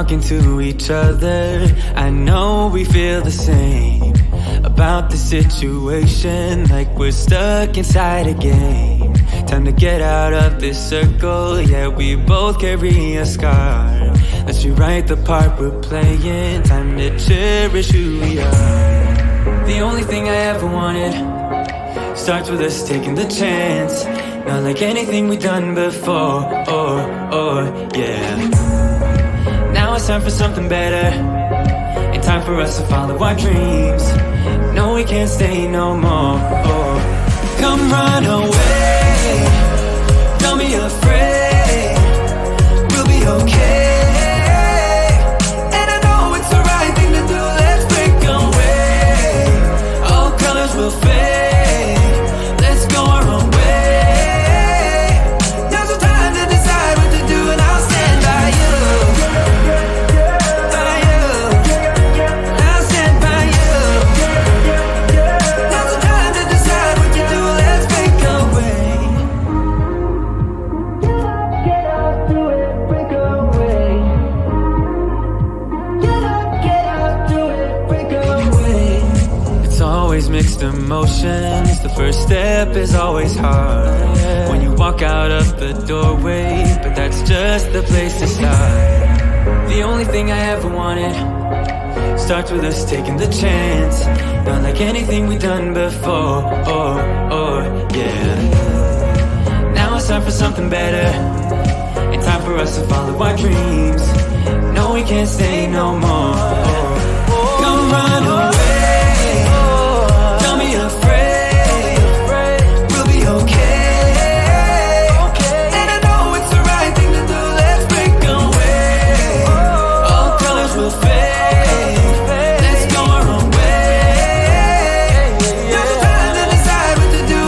talking to each other. I know we feel the same about the situation, like we're stuck inside a game. Time to get out of this circle, yeah, we both carry a scar. Let's rewrite the part we're playing, time to cherish who we are. The only thing I ever wanted starts with us taking the chance. Not like anything we've done before, yeah. Now it's time for something better, and time for us to follow our dreams. No, we can't stay no more, Come run away, don't be afraid, we'll be okay. And I know it's the right thing to do, let's break away. All colors will fade, let's go our own way. Now's the time to decide what to do, and I'll stand by you. By you, I'll stand by you. Now's the time to decide what to do, let's break away. Get up, do it, break away. Get up, do it, break away. It's always mixed emotions. The first step is always hard when you walk out of the doorway, but that's just the place to start. The only thing I ever wanted starts with us taking the chance. Not like anything we've done before, yeah. Now it's time for something better, and time for us to follow our dreams. No, we can't stay no more. Come run away, don't be afraid, we'll be okay. And I know it's the right thing to do, let's break away. All colors will fade, let's go our own way. Now's the time to decide what to do,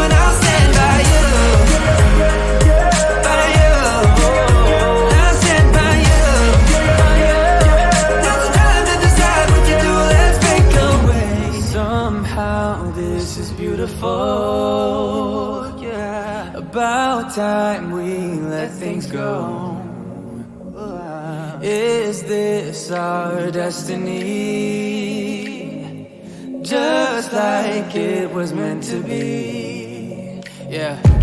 Is this our destiny? Just like it was meant to be. Yeah.